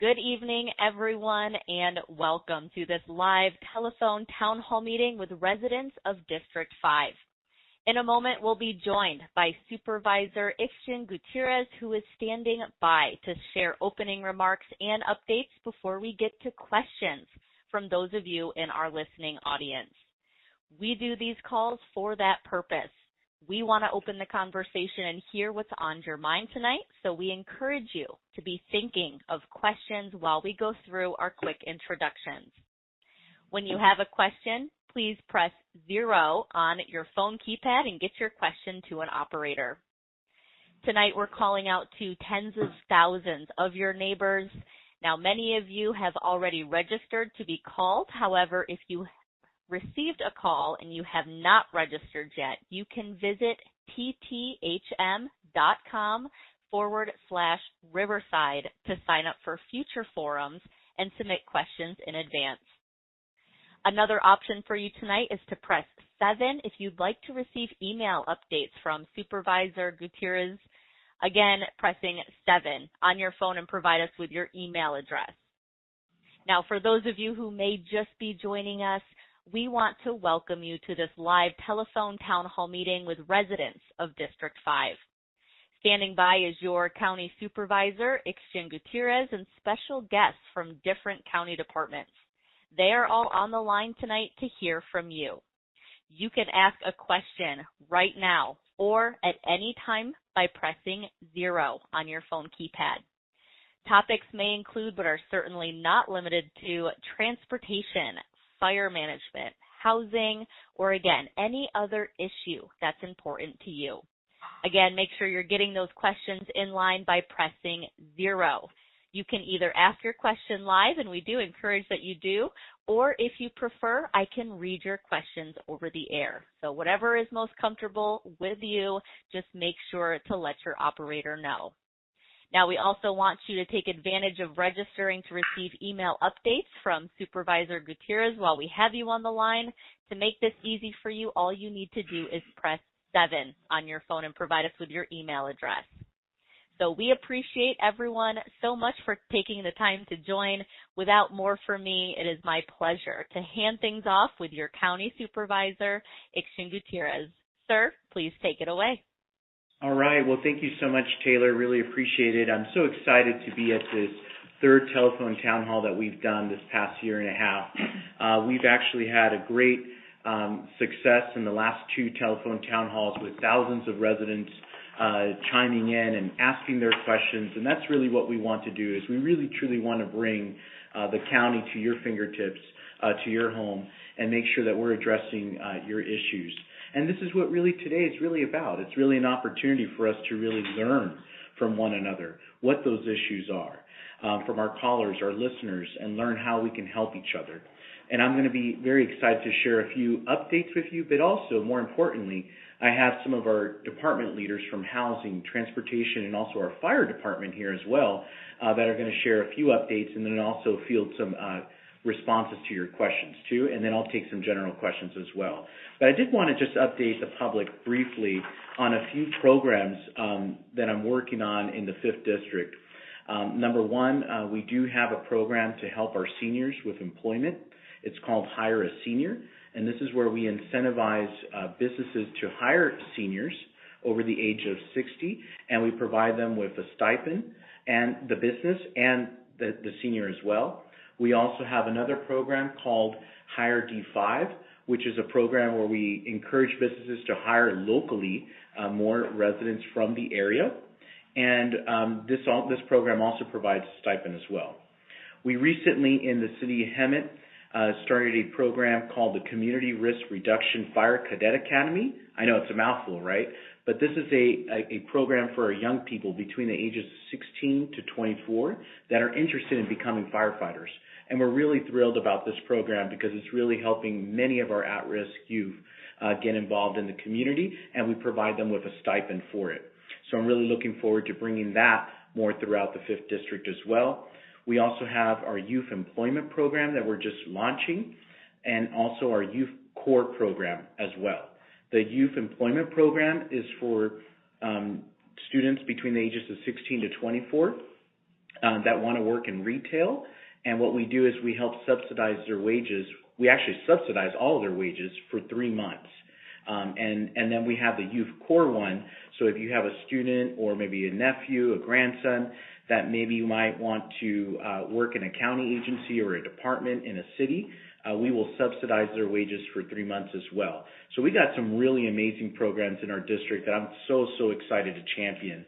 Good evening, everyone, and welcome to this live telephone town hall meeting with residents of District 5. In a moment, we'll be joined by Supervisor Ixchel Gutierrez, who is standing by to share opening remarks and updates before we get to questions from those of you in our listening audience. We do these calls for that purpose. We want to open the conversation and hear what's on your mind tonight, so we encourage you to be thinking of questions while we go through our quick introductions. When you have a question, please press 0 on your phone keypad and get your question to an operator. Tonight we're calling out to tens of thousands of your neighbors. Now, many of you have already registered to be called. However, if you received a call and you have not registered yet, you can visit tthm.com/Riverside to sign up for future forums and submit questions in advance. Another option for you tonight is to press 7 if you'd like to receive email updates from Supervisor Gutierrez. Again, pressing 7 on your phone and provide us with your email address. Now, for those of you who may just be joining us, we want to welcome you to this live telephone town hall meeting with residents of District 5. Standing by is your county supervisor, Ixchel Gutierrez, and special guests from different county departments. They are all on the line tonight to hear from you. You can ask a question right now or at any time by pressing 0 on your phone keypad. Topics may include, but are certainly not limited to, transportation, fire management, housing, or again, any other issue that's important to you. Again, make sure you're getting those questions in line by pressing 0. You can either ask your question live, and we do encourage that you do, or if you prefer, I can read your questions over the air. So whatever is most comfortable with you, just make sure to let your operator know. Now, we also want you to take advantage of registering to receive email updates from Supervisor Gutierrez while we have you on the line. To make this easy for you, all you need to do is press 7 on your phone and provide us with your email address. So we appreciate everyone so much for taking the time to join. Without more from me, it is my pleasure to hand things off with your County Supervisor, Ixchel Gutierrez. Sir, please take it away. All right. Well, thank you so much, Taylor. Really appreciate it. I'm so excited to be at this third telephone town hall that we've done this past year and a half. We've actually had a great success in the last 2 telephone town halls with thousands of residents chiming in and asking their questions. And that's really what we want to do, is we really truly want to bring the county to your fingertips, to your home, and make sure that we're addressing your issues. And this is what really today is really about. It's really an opportunity for us to really learn from one another what those issues are, from our callers, our listeners, and learn how we can help each other. And I'm going to be very excited to share a few updates with you, but also, more importantly, I have some of our department leaders from housing, transportation, and also our fire department here as well that are going to share a few updates, and then also field some responses to your questions too, and then I'll take some general questions as well. But I did want to just update the public briefly on a few programs that I'm working on in the 5th District. Number one, we do have a program to help our seniors with employment. It's called Hire a Senior, and this is where we incentivize businesses to hire seniors over the age of 60, and we provide them with a stipend, and the business and the senior as well. We also have another program called Hire D5, which is a program where we encourage businesses to hire locally more residents from the area. And this program also provides a stipend as well. We recently, in the city of Hemet, started a program called the Community Risk Reduction Fire Cadet Academy. I know it's a mouthful, right? But this is a program for our young people between the ages of 16 to 24 that are interested in becoming firefighters. And we're really thrilled about this program because it's really helping many of our at-risk youth get involved in the community, and we provide them with a stipend for it. So I'm really looking forward to bringing that more throughout the 5th District as well. We also have our youth employment program that we're just launching, and also our youth core program as well. The youth employment program is for students between the ages of 16 to 24, that want to work in retail. And what we do is we help subsidize their wages. We actually subsidize all of their wages for 3 months. And then we have the Youth Core one. So if you have a student or maybe a nephew, a grandson that maybe you might want to work in a county agency or a department in a city, we will subsidize their wages for 3 months as well. So we got some really amazing programs in our district that I'm so excited to champion.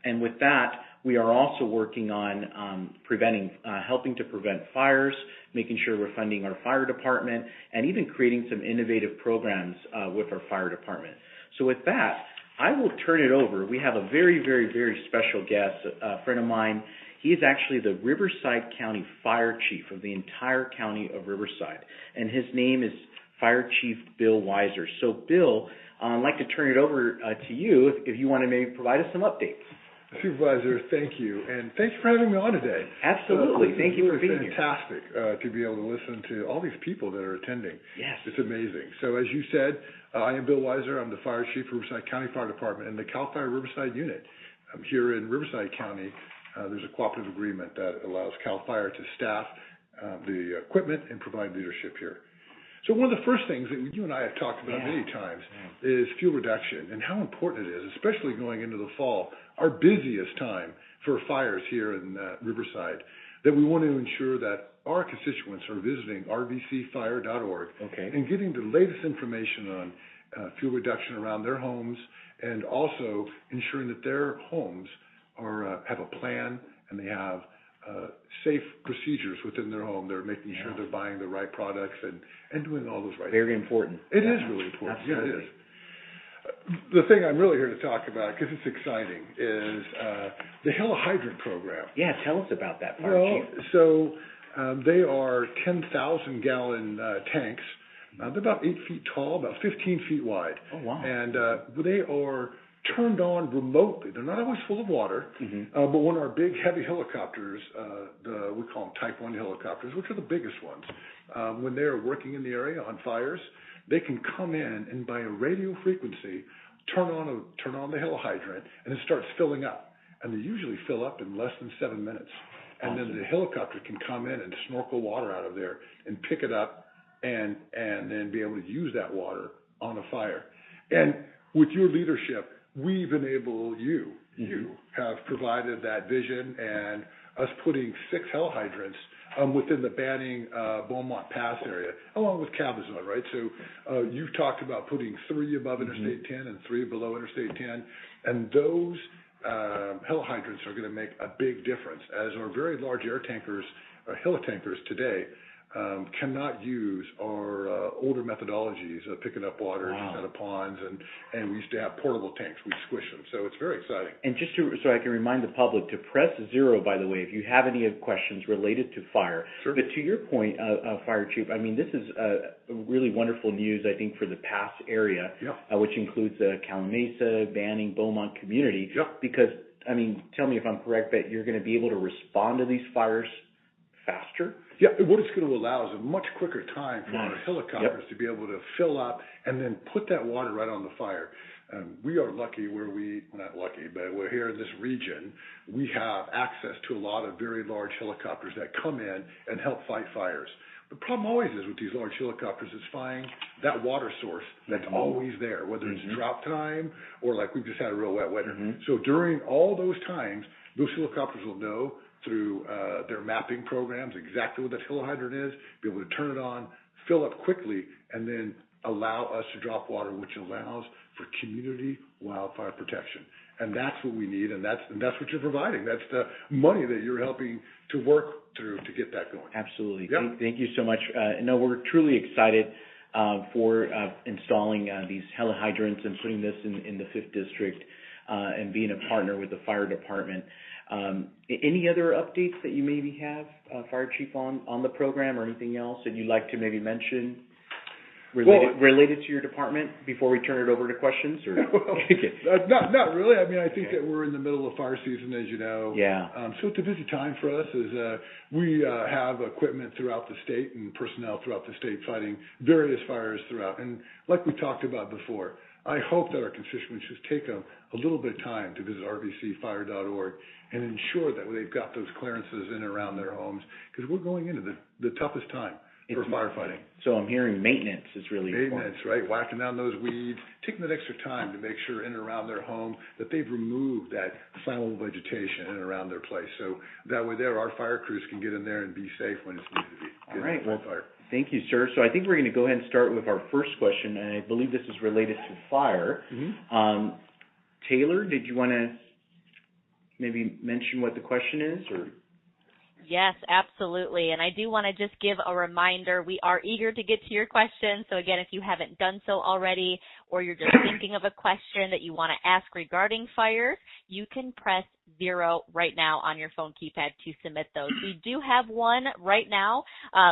And with that, we are also working on helping to prevent fires, making sure we're funding our fire department, and even creating some innovative programs with our fire department. So with that, I will turn it over. We have a very special guest, a friend of mine. He is actually the Riverside County Fire Chief of the entire county of Riverside, and his name is Fire Chief Bill Weiser. So Bill, I'd like to turn it over to you if you want to maybe provide us some updates. Supervisor, thank you, and thanks for having me on today. Absolutely. Thank you for being here. Fantastic to be able to listen to all these people that are attending. Yes. It's amazing. So as you said, I am Bill Weiser. I'm the Fire Chief for Riverside County Fire Department and the CAL FIRE Riverside Unit. Here in Riverside County, there's a cooperative agreement that allows CAL FIRE to staff the equipment and provide leadership here. So one of the first things that you and I have talked about many times is fuel reduction and how important it is, especially going into the fall, our busiest time for fires here in Riverside, that we want to ensure that our constituents are visiting rvcfire.org and getting the latest information on fuel reduction around their homes, and also ensuring that their homes have a plan and they have safe procedures within their home. They're making sure they're buying the right products and doing all those right Very things. important. It is really important. Absolutely. Yeah, it is. The thing I'm really here to talk about, because it's exciting, is the Helihydrant program. Yeah, tell us about that, Fire Chief. So they are 10,000-gallon tanks. They're about 8 feet tall, about 15 feet wide. Oh, wow. And they are turned on remotely. They're not always full of water, but when our big heavy helicopters, we call them Type 1 helicopters, which are the biggest ones, when they're working in the area on fires, they can come in and by a radio frequency turn on the helihydrant, and it starts filling up. And they usually fill up in less than 7 minutes. And then the helicopter can come in and snorkel water out of there and pick it up and then be able to use that water on a fire. And with your leadership, we've enabled you have provided that vision, and us putting 6 helihydrants within the Banning Beaumont Pass area, along with Cabazon, right? So you've talked about putting 3 above Interstate 10 and 3 below Interstate 10, and those helihydrants are going to make a big difference, as our very large air tankers, helitankers today, cannot use our older methodologies of picking up water out of ponds, and we used to have portable tanks. We'd squish them, so it's very exciting. And just so I can remind the public to press 0, by the way, if you have any questions related to fire. Sure. But to your point, Fire Chief, I mean, this is really wonderful news, I think, for the Pass area, which includes the Calimesa, Banning, Beaumont community, because, I mean, tell me if I'm correct, but you're going to be able to respond to these fires faster? Yeah, what it's going to allow is a much quicker time for our helicopters to be able to fill up and then put that water right on the fire. We are lucky not lucky, but we're here in this region. We have access to a lot of very large helicopters that come in and help fight fires. The problem always is with these large helicopters is finding that water source that's always there, whether it's drought time or like we've just had a real wet winter. So during all those times, those helicopters will know through their mapping programs exactly what that helihydrant is, be able to turn it on, fill up quickly, and then allow us to drop water, which allows for community wildfire protection. And that's what we need, and that's what you're providing. That's the money that you're helping to work through to get that going. Absolutely. Yep. Thank you so much. No, we're truly excited for installing these helihydrants and putting this in the 5th District and being a partner with the fire department. Any other updates that you maybe have, Fire Chief, on the program, or anything else that you'd like to maybe mention related to your department before we turn it over to questions? Or not really. I mean, I think that we're in the middle of fire season, as you know. Yeah. So it's a busy time for us as we have equipment throughout the state and personnel throughout the state fighting various fires throughout. And like we talked about before, I hope that our constituents just take a little bit of time to visit rvcfire.org and ensure that they've got those clearances in and around their homes, because we're going into the toughest time for firefighting. So I'm hearing maintenance is really important. Maintenance, right? Whacking down those weeds, taking that extra time to make sure in and around their home that they've removed that flammable vegetation in and around their place. So that way our fire crews can get in there and be safe when it's needed to be. All right. Well, thank you, sir. So I think we're going to go ahead and start with our first question, and I believe this is related to fire. Mm-hmm. Taylor, did you want to maybe mention what the question is, or? Yes, absolutely. And I do want to just give a reminder, we are eager to get to your questions. So again, if you haven't done so already, or you're just thinking of a question that you want to ask regarding fires, you can press 0 right now on your phone keypad to submit those. We do have one right now.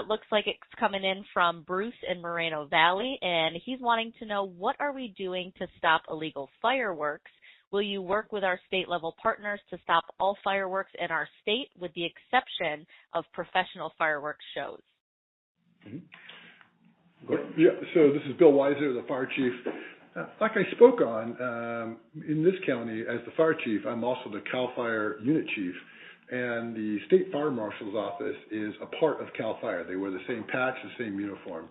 Looks like it's coming in from Bruce in Moreno Valley, and he's wanting to know, what are we doing to stop illegal fireworks? Will you work with our state-level partners to stop all fireworks in our state, with the exception of professional fireworks shows? Mm-hmm. Yeah, so this is Bill Weiser, the fire chief. Like I spoke on, in this county, as the fire chief, I'm also the CAL FIRE unit chief, and the state fire marshal's office is a part of CAL FIRE. They wear the same patch, the same uniform.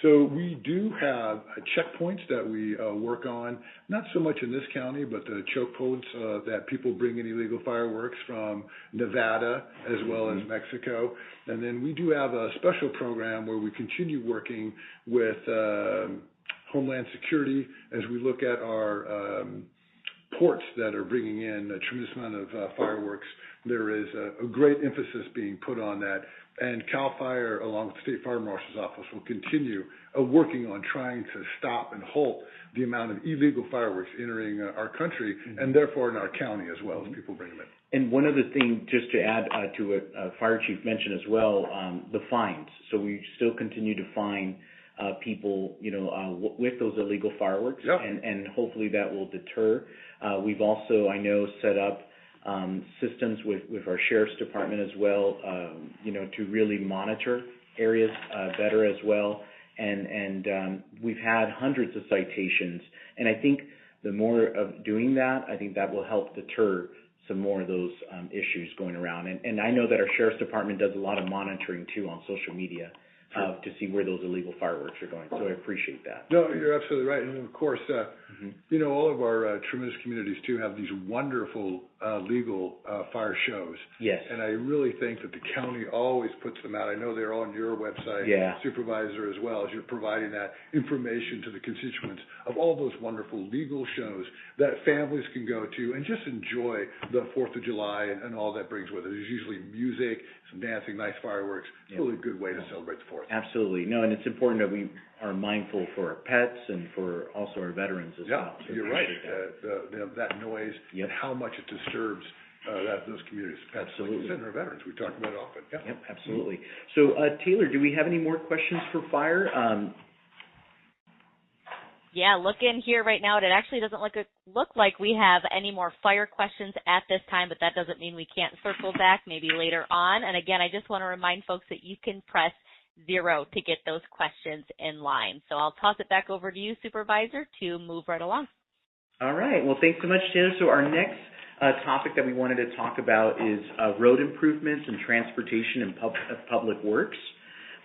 So we do have checkpoints that we work on, not so much in this county, but the choke points that people bring in illegal fireworks from Nevada as well as Mexico. And then we do have a special program where we continue working with Homeland Security as we look at our ports that are bringing in a tremendous amount of fireworks. There is a great emphasis being put on that. And CAL FIRE, along with the State Fire Marshal's Office, will continue working on trying to stop and halt the amount of illegal fireworks entering our country, and therefore in our county as well, as people bring them in. And one other thing, just to add to what Fire Chief mentioned as well, the fines. So we still continue to fine people, with those illegal fireworks, and hopefully that will deter. We've also, I know, set up systems with our sheriff's department as well, to really monitor areas better as well. And we've had hundreds of citations. And I think the more of doing that, I think that will help deter some more of those issues going around. And I know that our sheriff's department does a lot of monitoring too on social media. To see where those illegal fireworks are going. So I appreciate that. No, you're absolutely right. And of course, all of our tremendous communities too have these wonderful legal fire shows. Yes. And I really think that the county always puts them out. I know they're on your website, Supervisor, as well, as you're providing that information to the constituents of all those wonderful legal shows that families can go to and just enjoy the 4th of July and all that brings with it. There's usually music, some dancing, nice fireworks. It's really a good way to celebrate the 4th. Absolutely. No, and it's important that we are mindful for our pets and for also our veterans as well. So you're right. That noise and how much it disturbs those communities. Absolutely. Like our veterans, we talk about it often. Yep, absolutely. So, Taylor, do we have any more questions for fire? Yeah, look in here right now. It actually doesn't look like we have any more fire questions at this time, but that doesn't mean we can't circle back maybe later on. And again, I just want to remind folks that you can press 0 to get those questions in line. So I'll toss it back over to you, Supervisor, to move right along. All right. Well, thanks so much, Taylor. So our next topic that we wanted to talk about is road improvements and transportation and public works.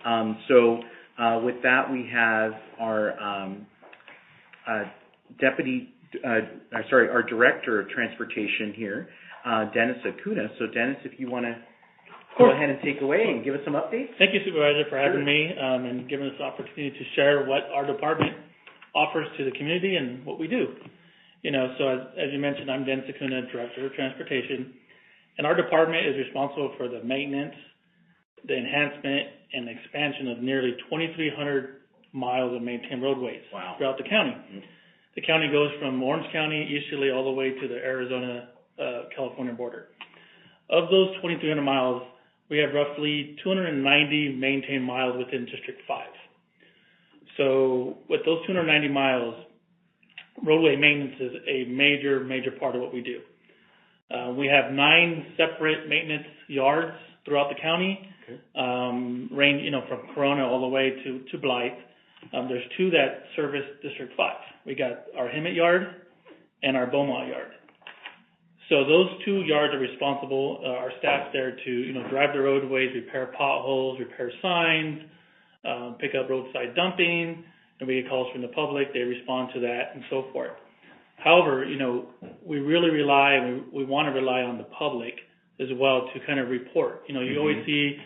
With that, we have our our Director of Transportation here, Dennis Acuna. So, Dennis, if you want to go ahead and take away and give us some updates. Thank you, Supervisor, for having me and giving us the opportunity to share what our department offers to the community and what we do. So as you mentioned, I'm Dennis Acuna, Director of Transportation, and our department is responsible for the maintenance, the enhancement, and expansion of nearly 2,300 miles of maintained roadways throughout the county. The county goes from Orange County, easterly, all the way to the Arizona-California border. Of those 2,300 miles, we have roughly 290 maintained miles within District 5. So with those 290 miles, roadway maintenance is a major part of what we do. We have 9 separate maintenance yards throughout the county, range from Corona all the way to Blythe. There's 2 that service District 5. We got our Hemet yard and our Beaumont yard. So those 2 yards are responsible, our staff there to, drive the roadways, repair potholes, repair signs, pick up roadside dumping, and we get calls from the public, they respond to that, and so forth. However, we really rely, and we want to rely on the public as well to kind of report. You always see,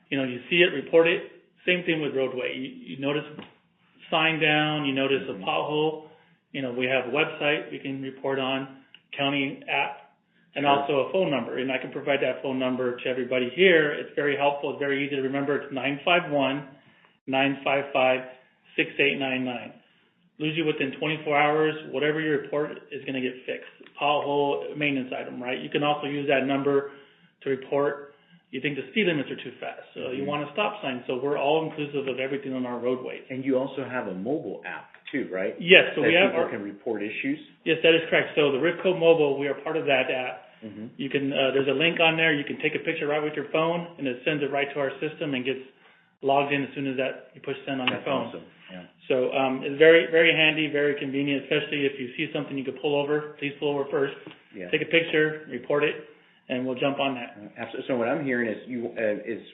you see it, report it. Same thing with roadway. You notice a sign down, you notice a pothole. We have a website we can report on, county app, and also a phone number. And I can provide that phone number to everybody here. It's very helpful. It's very easy to remember. It's 951-955-6899. Usually within 24 hours, whatever you report is going to get fixed. Pothole, maintenance item, right? You can also use that number to report you think the speed limits are too fast. So you want a stop sign. So we're all inclusive of everything on our roadways. And you also have a mobile app too, right? Yes. So that we have people can report issues. Yes, that is correct. So the Ripco Mobile, we are part of that app. Mm-hmm. You can there's a link on there. You can take a picture right with your phone, and it sends it right to our system and gets logged in as soon as that you push send on your phone. Awesome. Yeah. So it's very, very handy, very convenient, especially if you see something you could pull over. Please pull over first. Yeah. Take a picture, report it, and we'll jump on that. Absolutely. So what I'm hearing is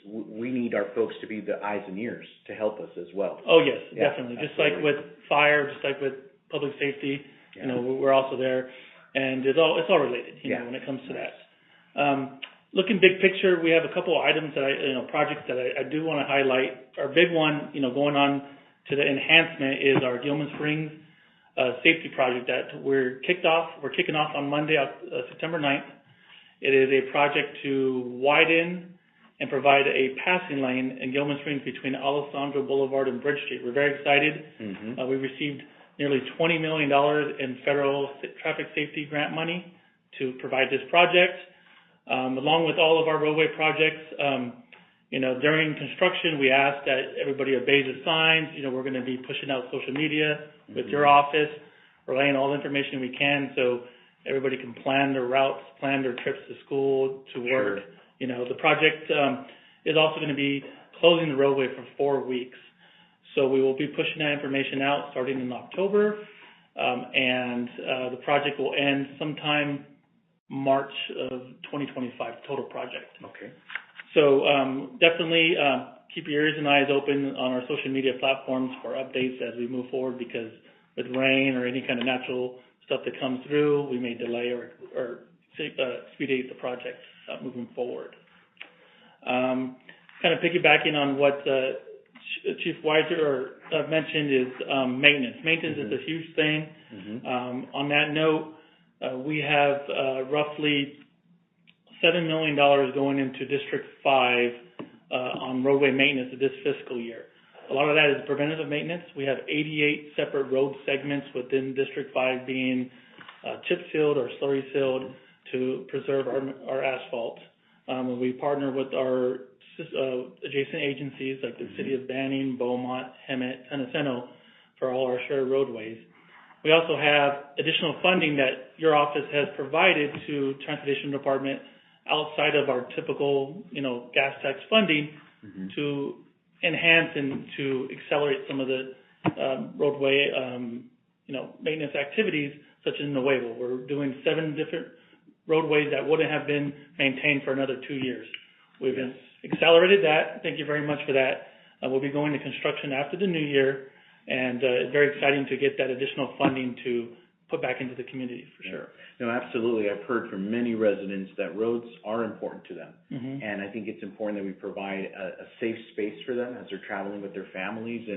we need our folks to be the eyes and ears to help us as well. Oh yes, yeah, definitely. Absolutely. Just like with fire, just like with public safety, yeah. We're also there, and it's all related. When it comes to that. Looking big picture, we have a couple of items that projects that I do want to highlight. Our big one, going on to the enhancement is our Gilman Springs safety project that we're kicking off on Monday, September 9th. It is a project to widen and provide a passing lane in Gilman Springs between Alessandro Boulevard and Bridge Street. We're very excited. Mm-hmm. We received nearly $20 million in federal traffic safety grant money to provide this project. Along with all of our roadway projects, during construction, we ask that everybody obeys the signs. We're going to be pushing out social media with your office, relaying all the information we can so everybody can plan their routes, plan their trips to school, to work. Sure. The project is also going to be closing the roadway for 4 weeks. So we will be pushing that information out starting in October, and the project will end sometime March of 2025, total project. Okay. So definitely keep your ears and eyes open on our social media platforms for updates as we move forward, because with rain or any kind of natural stuff that comes through, we may delay or expedite the project moving forward. Kind of piggybacking on what Chief Weiser mentioned is maintenance. Maintenance is a huge thing. Mm-hmm. On that note, we have roughly $7 million going into District 5 on roadway maintenance this fiscal year. A lot of that is preventative maintenance. We have 88 separate road segments within District 5 being chip sealed or slurry sealed to preserve our asphalt. We partner with our adjacent agencies like the City of Banning, Beaumont, Hemet, Tenasceno for all our shared roadways. We also have additional funding that your office has provided to Transportation Department outside of our typical, gas tax funding to enhance and to accelerate some of the roadway, maintenance activities, such as Nuevo. We're doing 7 different roadways that wouldn't have been maintained for another 2 years. We've accelerated that. Thank you very much for that. We'll be going to construction after the new year, and it's very exciting to get that additional funding to put back into the community, for sure. No, absolutely. I've heard from many residents that roads are important to them. Mm-hmm. And I think it's important that we provide a safe space for them as they're traveling with their families.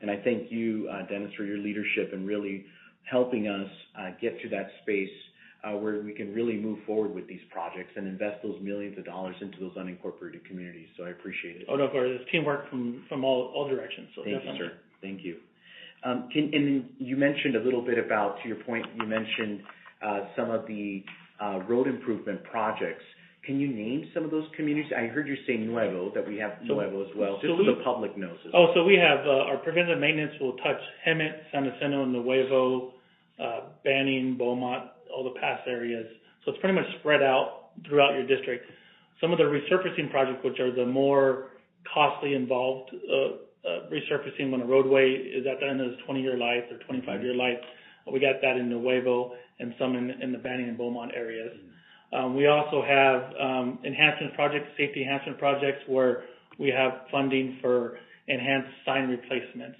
And I thank you, Dennis, for your leadership and really helping us get to that space where we can really move forward with these projects and invest those millions of dollars into those unincorporated communities. So I appreciate it. Oh, no, of course. It's teamwork from all directions. So Thank definitely. you, sir. Thank you. And you mentioned a little bit about, to your point, you mentioned some of the road improvement projects. Can you name some of those communities? I heard you say Nuevo, that we have Nuevo as well, just so the public knows as well. So we have our preventive maintenance will touch Hemet, San Jacinto, Nuevo, Banning, Beaumont, all the past areas. So it's pretty much spread out throughout your district. Some of the resurfacing projects, which are the more costly involved resurfacing when a roadway is at the end of its 20-year life or 25-year life. We got that in Nuevo and some in the Banning and Beaumont areas. We also have enhancement projects, safety enhancement projects, where we have funding for enhanced sign replacements,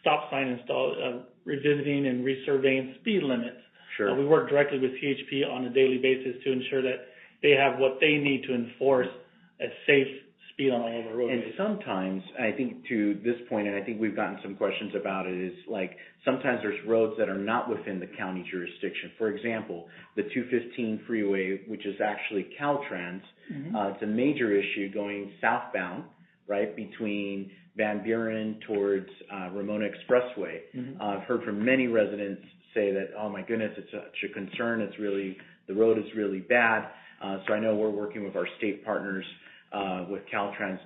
stop sign install, revisiting and resurveying speed limits. Sure. We work directly with CHP on a daily basis to ensure that they have what they need to enforce a safe speed on all of our roadways. And sometimes, I think to this point, and I think we've gotten some questions about it, is like sometimes there's roads that are not within the county jurisdiction. For example, the 215 freeway, which is actually Caltrans, it's a major issue going southbound, right, between Van Buren towards Ramona Expressway. I've heard from many residents say that, oh my goodness, it's such a concern. The road is really bad. So I know we're working with our state partners with Caltrans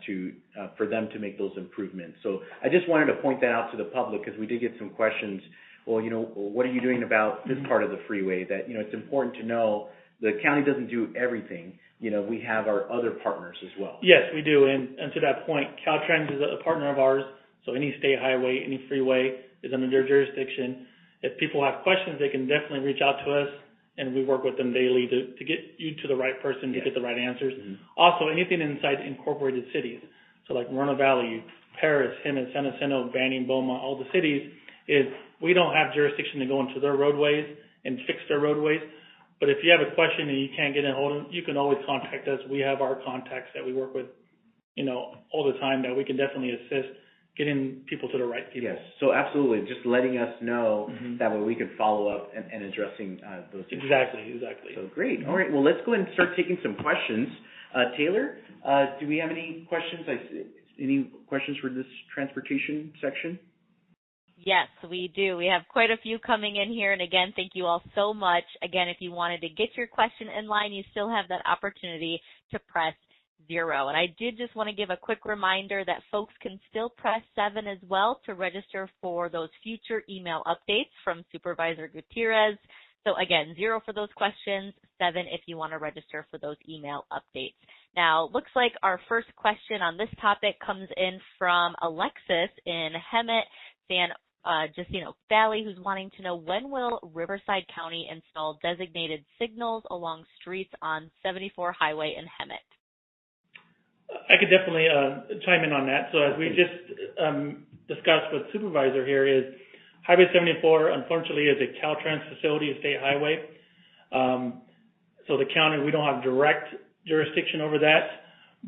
for them to make those improvements. So I just wanted to point that out to the public because we did get some questions. Well, what are you doing about this part of the freeway? That, it's important to know the county doesn't do everything. We have our other partners as well. Yes, we do. And to that point, Caltrans is a partner of ours. So any state highway, any freeway is under their jurisdiction. If people have questions, they can definitely reach out to us, and we work with them daily to get you to the right person to get the right answers. Also, anything inside incorporated cities, so like Moreno Valley, Paris, Hemet, San Jacinto, Banning, Beaumont, all the cities, is we don't have jurisdiction to go into their roadways and fix their roadways. But if you have a question and you can't get in hold of them, you can always contact us. We have our contacts that we work with, all the time that we can definitely assist getting people to the right people. Yes, so absolutely. Just letting us know that way we can follow up and addressing those issues. Exactly. So great. All right, well, let's go ahead and start taking some questions. Taylor, do we have any questions? Any questions for this transportation section? Yes, we do. We have quite a few coming in here. And again, thank you all so much. Again, if you wanted to get your question in line, you still have that opportunity to press 0. And I did just want to give a quick reminder that folks can still press 7 as well to register for those future email updates from Supervisor Gutierrez. So again, 0 for those questions, 7 if you want to register for those email updates. Now, looks like our first question on this topic comes in from Alexis in Hemet, San Jacinto Valley, who's wanting to know, when will Riverside County install designated signals along streets on 74 Highway in Hemet? I could definitely chime in on that. So as we just discussed with Supervisor here, is Highway 74, unfortunately, is a Caltrans facility, a state highway. So the county, we don't have direct jurisdiction over that.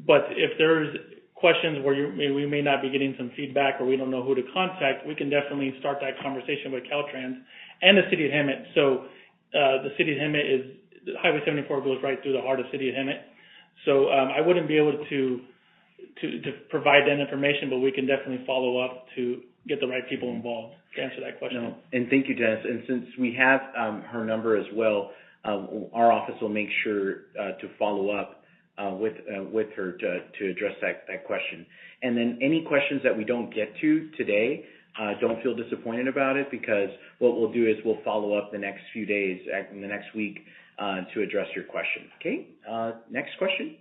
But if there's questions where we may not be getting some feedback or we don't know who to contact, we can definitely start that conversation with Caltrans and the city of Hemet. So the city of Hemet Highway 74 goes right through the heart of the city of Hemet. So I wouldn't be able to provide that information, but we can definitely follow up to get the right people involved to answer that question. No. And thank you, Dennis. And since we have her number as well, our office will make sure to follow up with her to address that question. And then any questions that we don't get to today, don't feel disappointed about it, because what we'll do is we'll follow up the next few days, in the next week, to address your question. Okay, next question.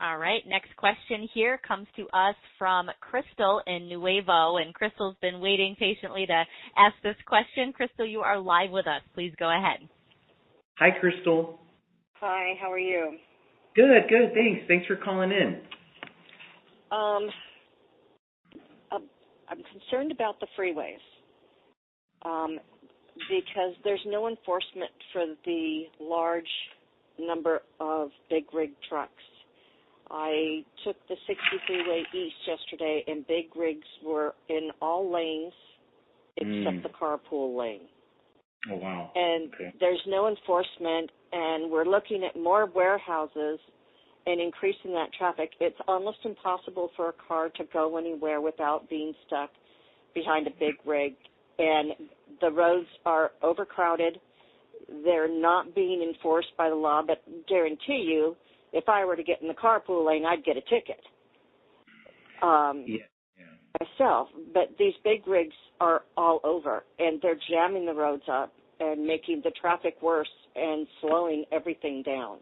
All right, next question here comes to us from Crystal in Nuevo, and Crystal's been waiting patiently to ask this question. Crystal, you are live with us. Please go ahead. Hi, Crystal. Hi, how are you? Good, thanks. Thanks for calling in. I'm concerned about the freeways because there's no enforcement for the large number of big rig trucks. I took the 60 freeway east yesterday, and big rigs were in all lanes except the carpool lane. Oh, wow. And there's no enforcement, and we're looking at more warehouses and increasing that traffic. It's almost impossible for a car to go anywhere without being stuck behind a big rig, and the roads are overcrowded. They're not being enforced by the law, but guarantee you, if I were to get in the carpool lane, I'd get a ticket myself. But these big rigs are all over, and they're jamming the roads up and making the traffic worse and slowing everything down.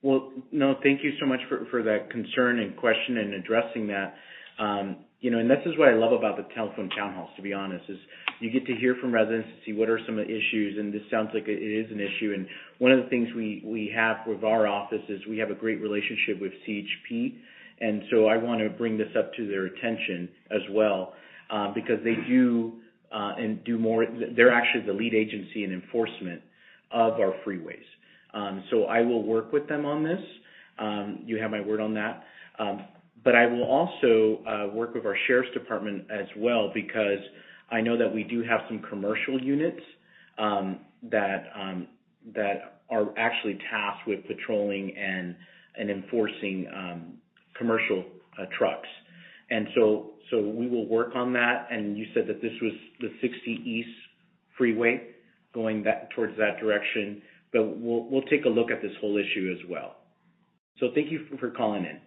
Well, no, thank you so much for that concern and question and addressing that. And this is what I love about the telephone town halls, to be honest, is you get to hear from residents to see what are some of the issues, and this sounds like it is an issue. And one of the things we have with our office is we have a great relationship with CHP, and so I want to bring this up to their attention as well, because they do and do more. They're actually the lead agency in enforcement of our freeways. So I will work with them on this. You have my word on that. But I will also work with our sheriff's department as well, because I know that we do have some commercial units that are actually tasked with patrolling and enforcing commercial trucks. And so we will work on that. And you said that this was the 60 East Freeway going towards that direction, but we'll take a look at this whole issue as well. So thank you for calling in.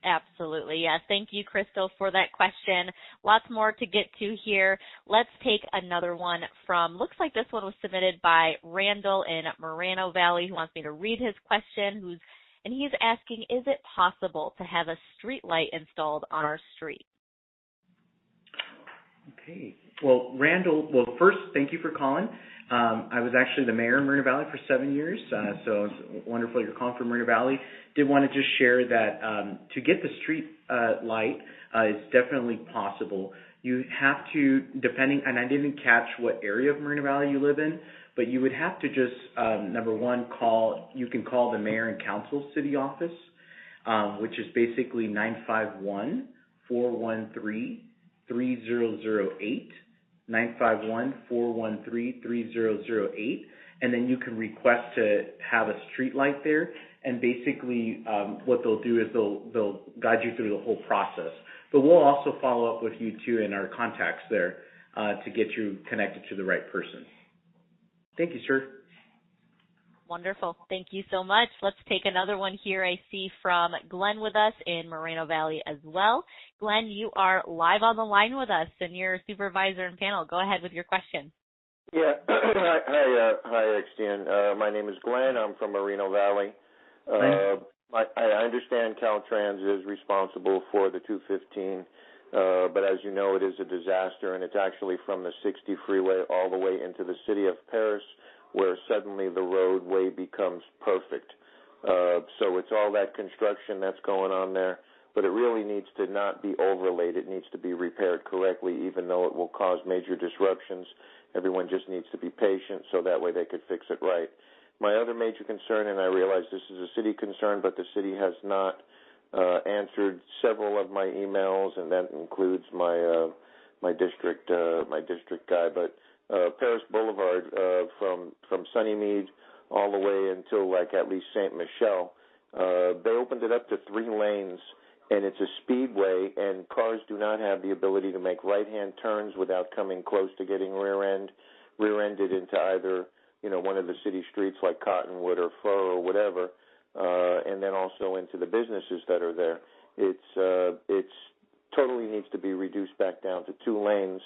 Absolutely. Yes. Thank you, Crystal, for that question. Lots more to get to here. Let's take another one looks like this one was submitted by Randall in Moreno Valley, who wants me to read his question, and he's asking, is it possible to have a street light installed on our street? Okay. Well, Randall, first, thank you for calling. I was actually the mayor of Moreno Valley for 7 years, so it's wonderful you're calling from Moreno Valley. Did want to just share that to get the street light, it's definitely possible. You have to, depending, and I didn't catch what area of Moreno Valley you live in, but you would have to just, number one, you can call the mayor and council city office, which is basically 951-413-3008. 951-413-3008, and then you can request to have a street light there. And basically, what they'll do is they'll guide you through the whole process. But we'll also follow up with you too in our contacts there to get you connected to the right person. Thank you, sir. Wonderful. Thank you so much. Let's take another one here. I see from Glenn with us in Moreno Valley as well. Glenn, you are live on the line with us, and you're a supervisor and panel. Go ahead with your question. Yeah. Hi, XTN. My name is Glenn. I'm from Moreno Valley. I understand Caltrans is responsible for the 215, but as you know, it is a disaster, and it's actually from the 60 freeway all the way into the city of Paris, where suddenly the roadway becomes perfect. So it's all that construction that's going on there, but it really needs to not be overlaid. It needs to be repaired correctly, even though it will cause major disruptions. Everyone just needs to be patient so that way they could fix it right. My other major concern, and I realize this is a city concern, but the city has not answered several of my emails, and that includes my district guy, but Paris Boulevard from Sunnymead all the way until at least St. Michel. They opened it up to 3 lanes, and it's a speedway, and cars do not have the ability to make right-hand turns without coming close to getting rear-ended into either one of the city streets like Cottonwood or Fur or whatever, and then also into the businesses that are there. It's totally needs to be reduced back down to 2 lanes.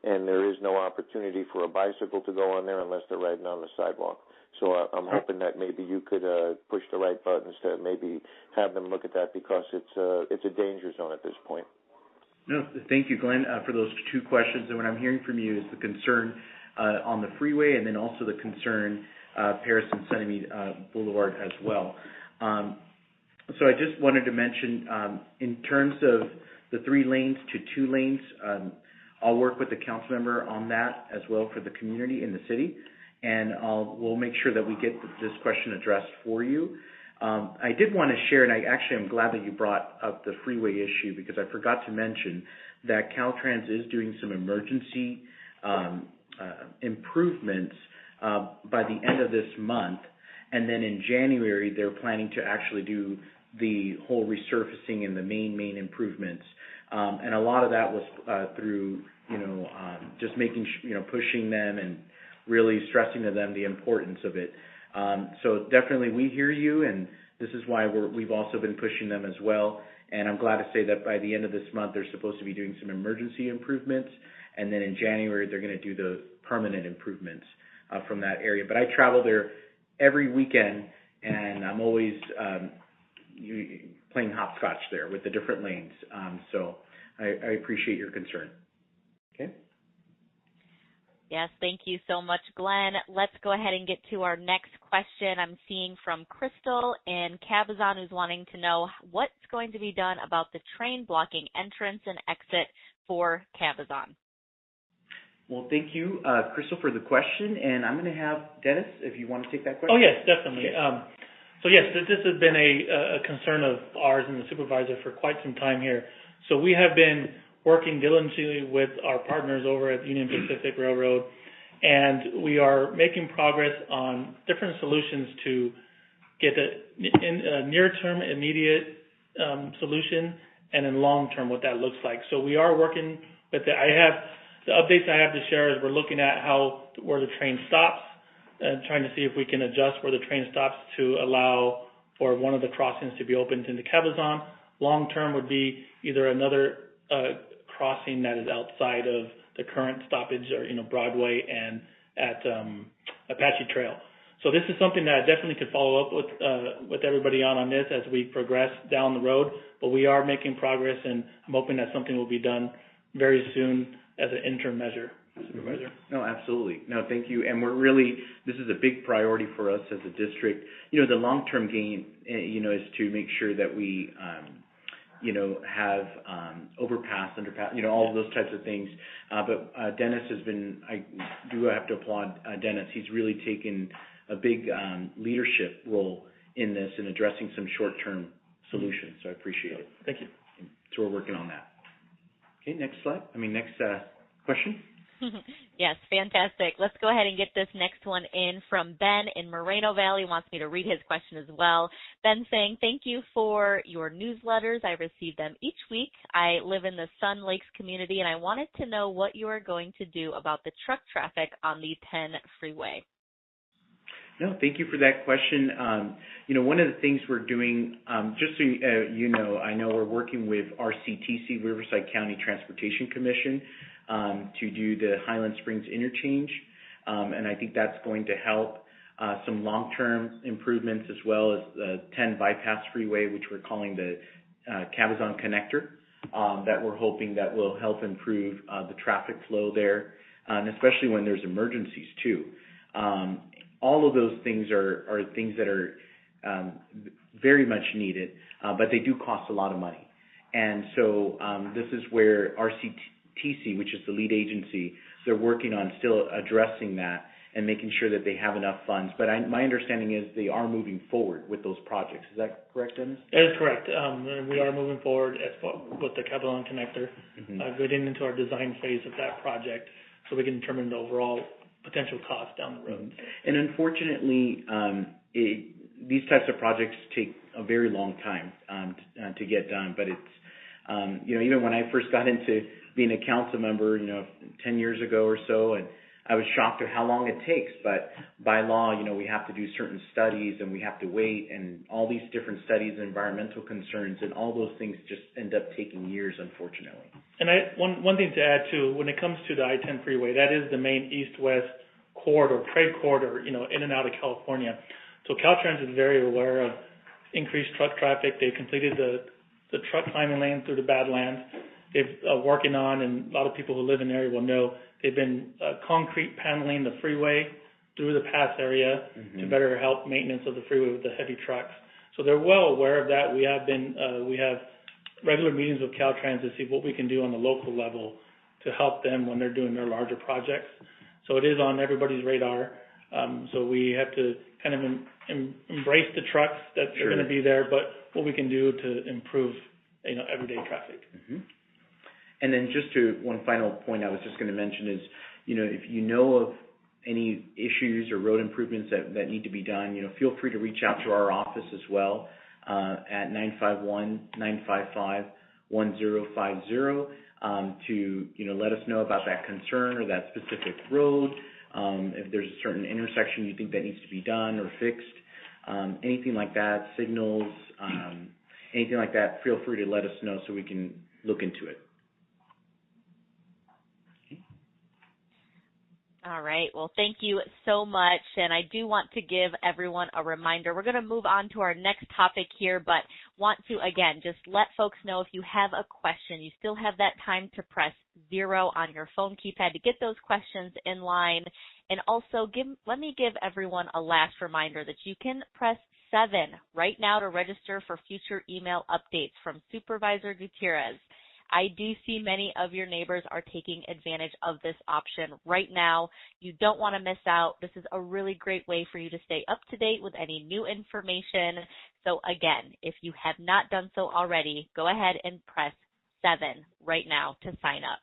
And there is no opportunity for a bicycle to go on there unless they're riding on the sidewalk. So I'm hoping that maybe you could push the right buttons to maybe have them look at that, because it's a danger zone at this point. No, thank you, Glenn, for those 2 questions. And what I'm hearing from you is the concern on the freeway, and then also the concern Paris and Sunnymead Boulevard as well. So I just wanted to mention, in terms of the 3 lanes to 2 lanes, I'll work with the council member on that as well for the community in the city, and we'll make sure that we get this question addressed for you. I did want to share, and I'm glad that you brought up the freeway issue, because I forgot to mention that Caltrans is doing some emergency improvements by the end of this month, and then in January they're planning to actually do the whole resurfacing and the main improvements. And a lot of that was through, just making, pushing them and really stressing to them the importance of it. So definitely we hear you, and this is why we've also been pushing them as well. And I'm glad to say that by the end of this month, they're supposed to be doing some emergency improvements. And then in January, they're going to do the permanent improvements from that area. But I travel there every weekend, and I'm always, playing hopscotch there with the different lanes. So I appreciate your concern. Okay. Yes, thank you so much, Glenn. Let's go ahead and get to our next question. I'm seeing from Crystal in Cabazon, who's wanting to know what's going to be done about the train blocking entrance and exit for Cabazon. Well, thank you, Crystal, for the question. And I'm going to have Dennis, if you want to take that question. Oh, yes, definitely. Okay. So, yes, this has been a concern of ours and the supervisor for quite some time here. So we have been working diligently with our partners over at Union Pacific Railroad, and we are making progress on different solutions to get a near-term, immediate solution, and in long-term what that looks like. So we are working with the updates I have to share is we're looking at where the train stops and trying to see if we can adjust where the train stops to allow for one of the crossings to be opened into Cabazon. Long-term would be either another crossing that is outside of the current stoppage or, Broadway and at Apache Trail. So this is something that I definitely could follow up with everybody on this as we progress down the road, but we are making progress, and I'm hoping that something will be done very soon as an interim measure. Supervisor. No, absolutely. No, thank you. And this is a big priority for us as a district. The long-term gain, is to make sure that we, have overpass, underpass, all of those types of things. But Dennis I do have to applaud Dennis. He's really taken a big leadership role in this and addressing some short-term solutions. So I appreciate it. Thank you. So we're working on that. Okay, next question. Yes, fantastic. Let's go ahead and get this next one in from Ben in Moreno Valley. Wants me to read his question as well. Ben saying, thank you for your newsletters. I receive them each week. I live in the Sun Lakes community, and I wanted to know what you are going to do about the truck traffic on the 10 freeway. No, thank you for that question. One of the things we're doing, just so I know we're working with RCTC, Riverside County Transportation Commission, to do the Highland Springs interchange, and I think that's going to help some long-term improvements as well as the 10 bypass freeway, which we're calling the Cabazon Connector, that we're hoping that will help improve the traffic flow there, and especially when there's emergencies too. All of those things are things that are very much needed, but they do cost a lot of money. And so this is where RCTC, which is the lead agency, they're working on still addressing that and making sure that they have enough funds. But my understanding is they are moving forward with those projects. Is that correct, Dennis? That is correct. We are moving forward with the Cabazon Connector, getting into our design phase of that project so we can determine the overall potential cost down the road. And unfortunately, these types of projects take a very long time to get done. But it's, even when I first got into being a council member, 10 years ago or so, and I was shocked at how long it takes. But by law, we have to do certain studies and we have to wait, and all these different studies and environmental concerns and all those things just end up taking years, unfortunately. And one thing to add too, when it comes to the I-10 freeway, that is the main east-west corridor, trade corridor, in and out of California. So Caltrans is very aware of increased truck traffic. They completed the truck climbing lane through the Badlands. They've working on, and a lot of people who live in the area will know, they've been concrete paneling the freeway through the pass area to better help maintenance of the freeway with the heavy trucks. So they're well aware of that. We have regular meetings with Caltrans to see what we can do on the local level to help them when they're doing their larger projects. So it is on everybody's radar. So we have to kind of embrace the trucks that are going to be there, but what we can do to improve, everyday traffic. And then just to one final point I was just going to mention is, if you know of any issues or road improvements that need to be done, feel free to reach out to our office as well at 951-955-1050 to, let us know about that concern or that specific road. If there's a certain intersection you think that needs to be done or fixed, anything like that, signals, anything like that, feel free to let us know so we can look into it. All right. Well, thank you so much. And I do want to give everyone a reminder. We're going to move on to our next topic here, but want to, again, just let folks know if you have a question, you still have that time to press 0 on your phone keypad to get those questions in line. And also, let me give everyone a last reminder that you can press 7 right now to register for future email updates from Supervisor Gutierrez. I do see many of your neighbors are taking advantage of this option right now. You don't want to miss out. This is a really great way for you to stay up to date with any new information. So again, if you have not done so already, go ahead and press 7 right now to sign up.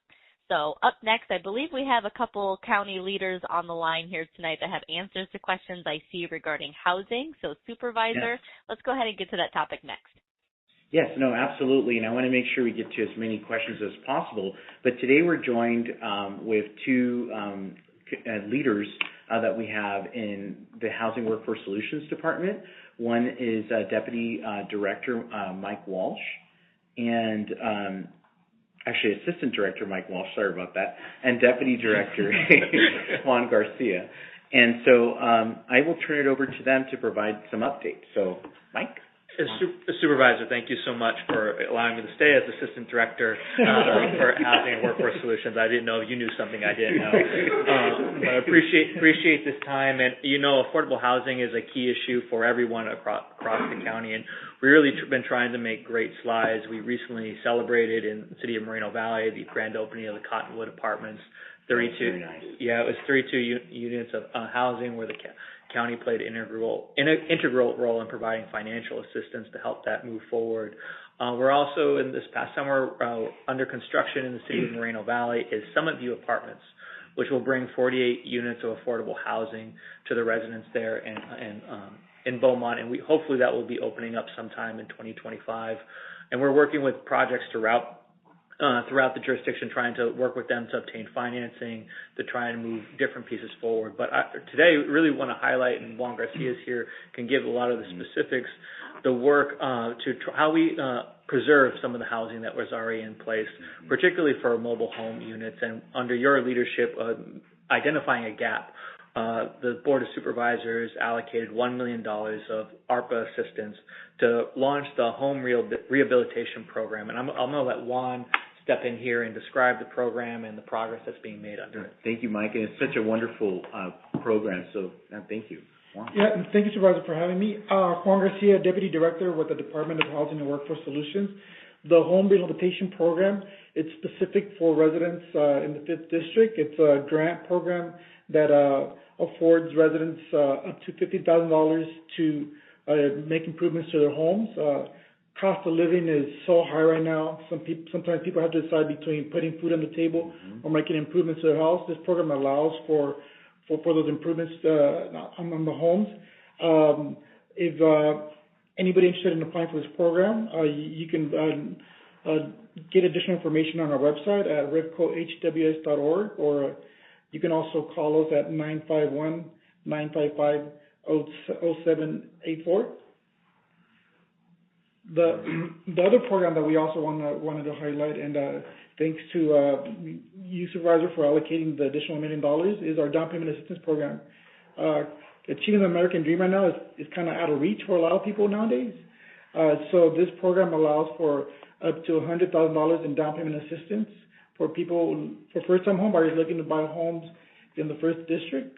So up next, I believe we have a couple county leaders on the line here tonight that have answers to questions I see regarding housing. So Supervisor, let's go ahead and get to that topic next. Yes, no, absolutely, and I want to make sure we get to as many questions as possible. But today we're joined with two leaders that we have in the Housing Workforce Solutions Department. One is Deputy Director Mike Walsh, and actually Assistant Director Mike Walsh, sorry about that, and Deputy Director Juan Garcia. And so I will turn it over to them to provide some updates. So, Mike? Supervisor, thank you so much for allowing me to stay as Assistant Director for Housing and Workforce Solutions. I didn't know you knew something I didn't know. But I appreciate this time. And, affordable housing is a key issue for everyone across the county. And we've really been trying to make great strides. We recently celebrated in the city of Moreno Valley the grand opening of the Cottonwood Apartments. 32. Very nice. Yeah, it was 32 units of housing where the county played an integral role in providing financial assistance to help that move forward. We're also, in this past summer, under construction in the city of Moreno Valley is Summit View Apartments, which will bring 48 units of affordable housing to the residents there in Beaumont, and hopefully that will be opening up sometime in 2025. And we're working with projects throughout the jurisdiction, trying to work with them to obtain financing, to try and move different pieces forward. But today, we really want to highlight, and Juan Garcia is here, can give a lot of the specifics, the work how we preserve some of the housing that was already in place, particularly for mobile home units. And under your leadership, identifying a gap, the Board of Supervisors allocated $1 million of ARPA assistance to launch the home rehabilitation program. And I'm going to let Juan step in here and describe the program and the progress that's being made under it. Thank you, Mike. And it's such a wonderful program, so thank you. Juan. Yeah, and thank you, Supervisor, for having me. Juan Garcia, Deputy Director with the Department of Housing and Workforce Solutions. The home rehabilitation program, it's specific for residents in the 5th District. It's a grant program that affords residents up to $50,000 to make improvements to their homes. Cost of living is so high right now. Sometimes people have to decide between putting food on the table or making improvements to their house. This program allows for those improvements on the homes. If anybody interested in applying for this program, you can get additional information on our website at revcohws.org, or you can also call us at 951-955-0784. The other program that we also wanted to highlight, and thanks to you, Supervisor, for allocating the additional $1 million, is our down payment assistance program. Achieving the American Dream right now is kind of out of reach for a lot of people nowadays. So this program allows for up to $100,000 in down payment assistance for first-time home buyers looking to buy homes in the 1st District.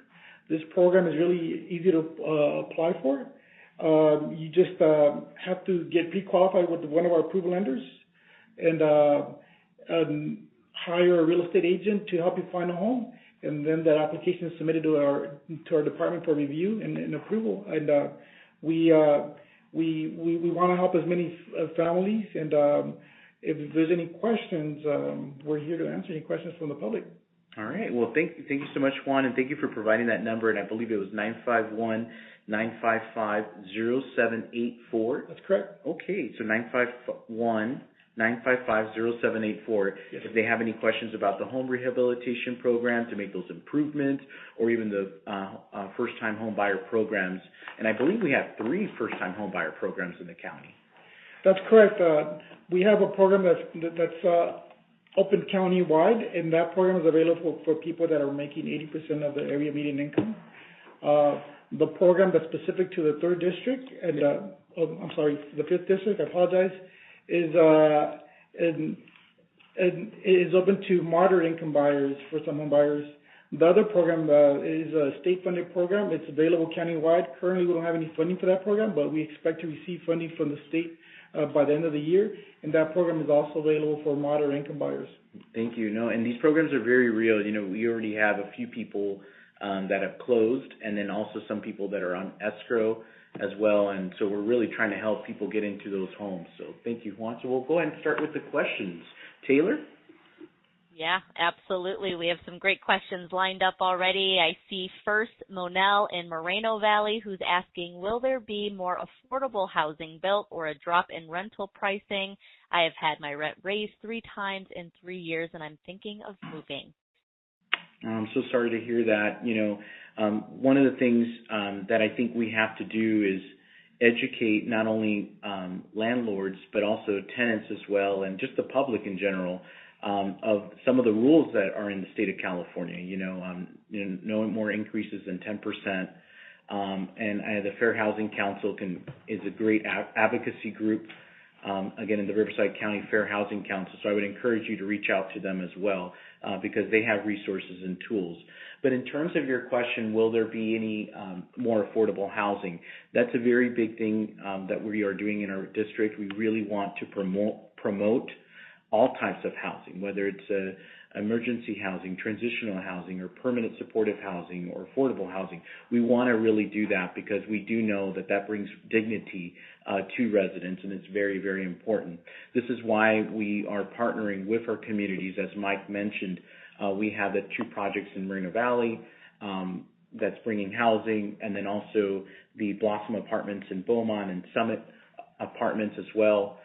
This program is really easy to apply for. You just have to get pre-qualified with one of our approval lenders and hire a real estate agent to help you find a home. And then that application is submitted to our department for review and approval. And we want to help as many families. And if there's any questions, we're here to answer any questions from the public. All right. Well, thank you so much, Juan, and thank you for providing that number. And I believe it was 951-955-0784. That's correct. Okay. So 951-955-0784. Yes. If they have any questions about the home rehabilitation program to make those improvements, or even the first-time home buyer programs. And I believe we have 3 first-time home buyer programs in the county. That's correct. We have a program that's open county-wide, and that program is available for people that are making 80% of the area median income. The program that's specific to the 3rd district, and the 5th district, I apologize, is open to moderate income buyers, first-time home buyers. The other program is a state-funded program. It's available county-wide. Currently, we don't have any funding for that program, but we expect to receive funding from the state by the end of the year, and that program is also available for moderate income buyers. Thank you. No, and these programs are very real. You know, we already have a few people that have closed, and then also some people that are on escrow as well, and so we're really trying to help people get into those homes. So thank you, Juan. So we'll go ahead and start with the questions. Taylor? Yeah, absolutely. We have some great questions lined up already. I see first Monel in Moreno Valley who's asking, will there be more affordable housing built or a drop in rental pricing? I have had my rent raised 3 times in 3 years and I'm thinking of moving. I'm so sorry to hear that. You know, one of the things that I think we have to do is educate not only landlords but also tenants as well, and just the public in general, of some of the rules that are in the state of California. No more increases than 10%. And the Fair Housing Council is a great advocacy group, again, in the Riverside County Fair Housing Council. So I would encourage you to reach out to them as well, because they have resources and tools. But in terms of your question, will there be any more affordable housing? That's a very big thing that we are doing in our district. We really want to promote all types of housing, whether it's emergency housing, transitional housing, or permanent supportive housing, or affordable housing. We want to really do that because we do know that that brings dignity to residents, and it's very, very important. This is why we are partnering with our communities. As Mike mentioned, we have the 2 projects in Moreno Valley that's bringing housing, and then also the Blossom Apartments in Beaumont and Summit Apartments as well.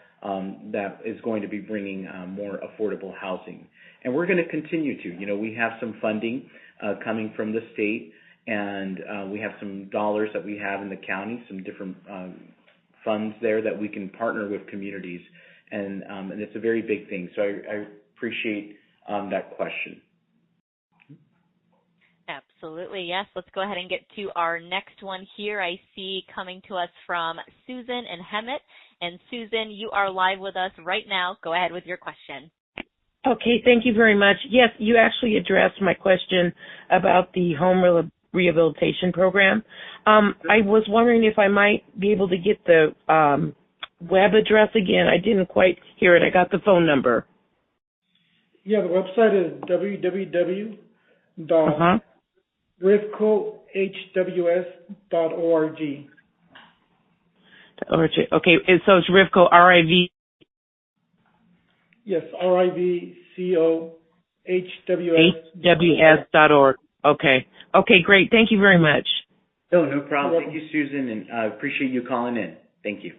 That is going to be bringing more affordable housing. And we're going to continue to. We have some funding coming from the state, and we have some dollars that we have in the county, some different funds there that we can partner with communities. And it's a very big thing. So I appreciate that question. Absolutely, yes. Let's go ahead and get to our next one here. I see coming to us from Susan and Hemet. And Susan, you are live with us right now. Go ahead with your question. Okay, thank you very much. Yes, you actually addressed my question about the home rehabilitation program. I was wondering if I might be able to get the web address again. I didn't quite hear it. I got the phone number. Yeah, the website is www.rivcohws.org. Okay, so it's Rivco, R-I-V? Yes, RIVCOHWS. HWS.org. Okay, great. Thank you very much. No problem. Thank you, Susan, and I appreciate you calling in. Thank you.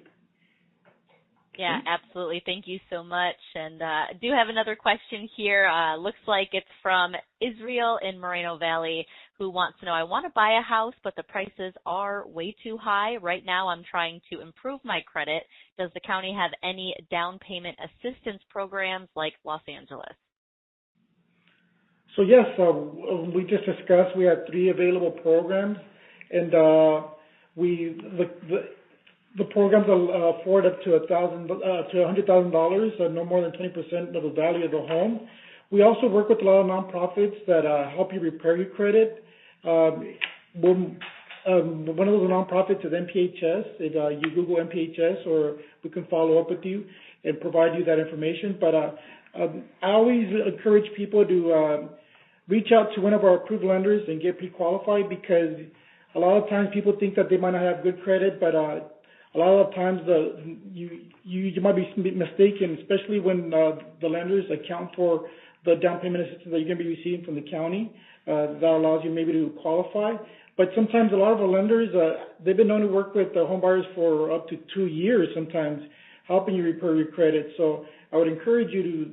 Yeah, absolutely. Thank you so much. And I do have another question here. Looks like it's from Israel in Moreno Valley, who wants to know, I want to buy a house, but the prices are way too high. Right now, I'm trying to improve my credit. Does the county have any down payment assistance programs like Los Angeles? So yes, we just discussed, we have 3 available programs, and the programs afford up to $100,000, no more than 20% of the value of the home. We also work with a lot of nonprofits that help you repair your credit. One of those nonprofits is MPHS. If you Google MPHS, or we can follow up with you and provide you that information. But I always encourage people to reach out to one of our approved lenders and get pre-qualified, because a lot of times people think that they might not have good credit, but a lot of times you might be mistaken, especially when the lenders account for the down payment assistance that you're going to be receiving from the county. That allows you maybe to qualify. But sometimes a lot of the lenders, they've been known to work with the home buyers for up to 2 years sometimes, helping you repair your credit. So I would encourage you to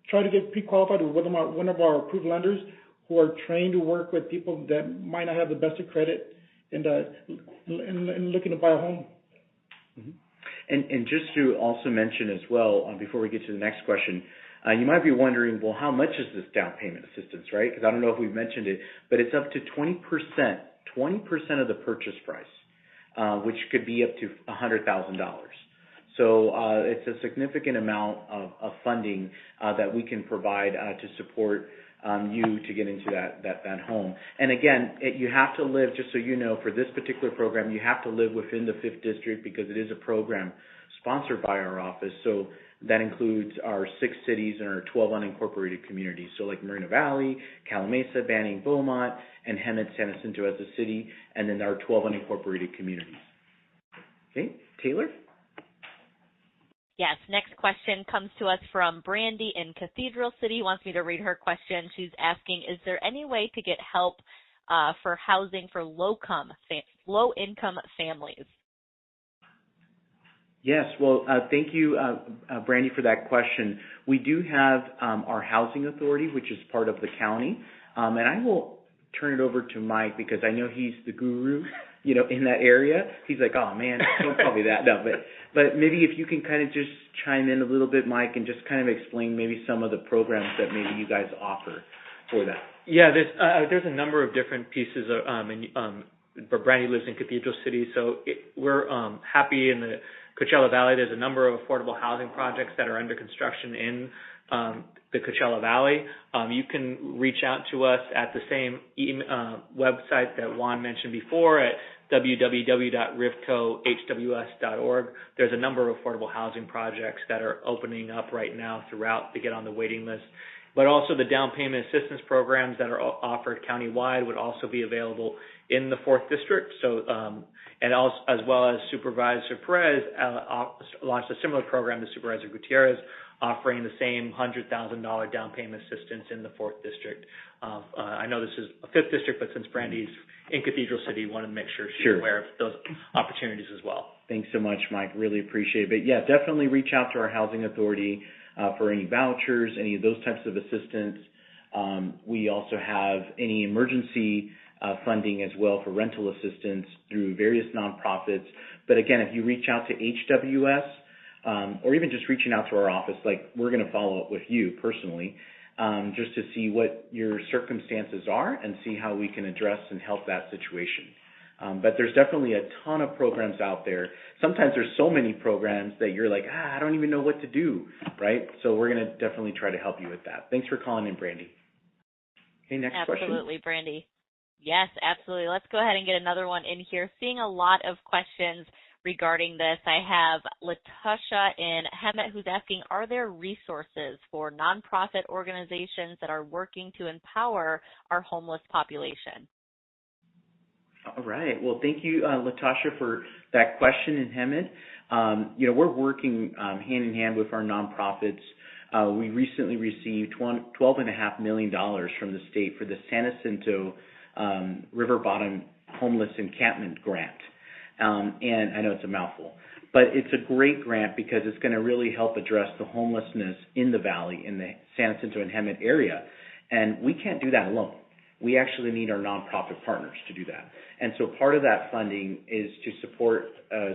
try to get pre-qualified with one of our approved lenders who are trained to work with people that might not have the best of credit and looking to buy a home. Mm-hmm. And just to also mention as well, before we get to the next question, You might be wondering, well, how much is this down payment assistance, right? Because I don't know if we've mentioned it, but it's up to 20% of the purchase price, which could be up to $100,000. So it's a significant amount of funding that we can provide to support you to get into that home. And again, you have to live, just so you know, for this particular program, you have to live within the 5th District because it is a program sponsored by our office. So that includes our 6 cities and our 12 unincorporated communities. So like Moreno Valley, Calimesa, Banning, Beaumont, and Hemet, San Jacinto as a city, and then our 12 unincorporated communities. Okay, Taylor? Yes, next question comes to us from Brandy in Cathedral City, wants me to read her question. She's asking, is there any way to get help for housing for low-income families? Yes, well, thank you, Brandy, for that question. We do have our housing authority, which is part of the county, and I will turn it over to Mike because I know he's the guru, in that area. He's like, oh man, don't call me that. No, but maybe if you can kind of just chime in a little bit, Mike, and just kind of explain maybe some of the programs that maybe you guys offer for that. Yeah, there's a number of different pieces but Brandy lives in Cathedral City, so we're happy in the Coachella Valley. There's a number of affordable housing projects that are under construction in the Coachella Valley. You can reach out to us at the same website that Juan mentioned before at www.rivcohws.org. There's a number of affordable housing projects that are opening up right now throughout to get on the waiting list. But also the down payment assistance programs that are offered countywide would also be available in the 4th District. So, and also, as well as Supervisor Perez launched a similar program to Supervisor Gutierrez, offering the same $100,000 down payment assistance in the 4th District. I know this is a 5th District, but since Brandy's in Cathedral City, wanted to make sure she's aware of those opportunities as well. Thanks so much, Mike. Really appreciate it. But yeah, definitely reach out to our housing authority for any vouchers, any of those types of assistance. We also have any emergency funding as well for rental assistance through various nonprofits. But again, if you reach out to HWS, or even just reaching out to our office, like we're going to follow up with you personally, just to see what your circumstances are and see how we can address and help that situation. But there's definitely a ton of programs out there. Sometimes there's so many programs that you're like, I don't even know what to do, right? So we're going to definitely try to help you with that. Thanks for calling in, Brandy. Okay, next question. Absolutely, Brandy. Yes, absolutely. Let's go ahead and get another one in here. Seeing a lot of questions regarding this. I have Latasha in Hemet who's asking, are there resources for nonprofit organizations that are working to empower our homeless population? All right. Well, thank you, Latasha, for that question in Hemet. We're working hand in hand with our nonprofits. We recently received $12.5 million from the state for the San Jacinto River Bottom Homeless Encampment Grant. And I know it's a mouthful, but it's a great grant because it's going to really help address the homelessness in the valley, in the San Jacinto and Hemet area. And we can't do that alone. We actually need our nonprofit partners to do that. And so part of that funding is to support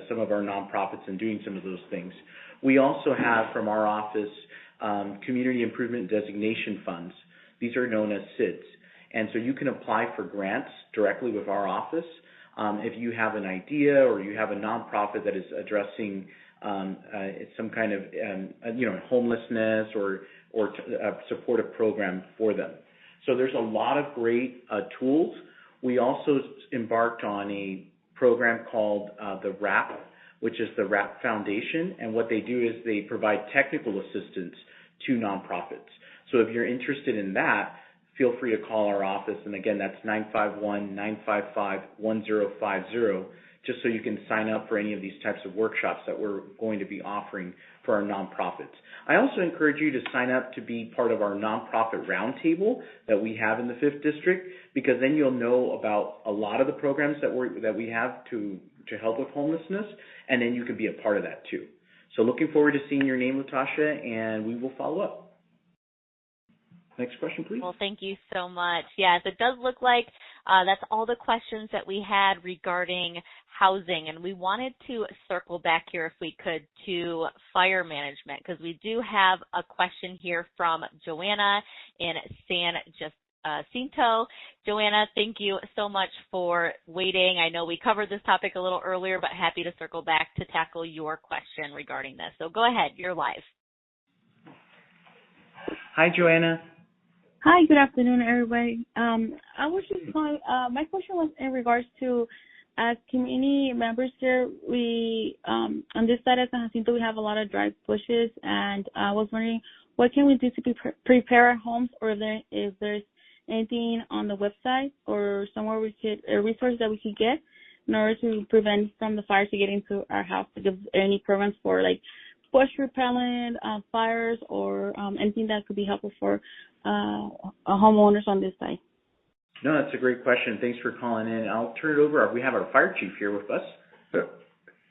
some of our nonprofits in doing some of those things. We also have from our office Community Improvement Designation Funds. These are known as CIDs. And so you can apply for grants directly with our office. If you have an idea or you have a nonprofit that is addressing some kind of homelessness or a supportive program for them. So there's a lot of great tools. We also embarked on a program called the RAP, which is the RAP Foundation. And what they do is they provide technical assistance to nonprofits. So if you're interested in that, feel free to call our office. And again, that's 951-955-1050, just so you can sign up for any of these types of workshops that we're going to be offering for our nonprofits. I also encourage you to sign up to be part of our nonprofit roundtable that we have in the 5th District, because then you'll know about a lot of the programs that we have to help with homelessness, and then you can be a part of that too. So looking forward to seeing your name, Latasha, and we will follow up. Next question, please. Well, thank you so much. Yes, it does look like that's all the questions that we had regarding housing, and we wanted to circle back here, if we could, to fire management, because we do have a question here from Joanna in San Jacinto. Joanna, thank you so much for waiting. I know we covered this topic a little earlier, but happy to circle back to tackle your question regarding this. So go ahead, you're live. Hi, Joanna. Hi, good afternoon, everybody. I was just calling, my question was in regards to, as community members here, we, on this side of San Jacinto, we have a lot of dry bushes, and I was wondering, what can we do to prepare our homes, or if there's anything on the website or somewhere a resource that we could get in order to prevent from the fires to get into our house, to give any programs for, like, bush repellent, fires, or anything that could be helpful for homeowners on this side. No, that's a great question. Thanks for calling in. I'll turn it over. We have our fire chief here with us. Hey,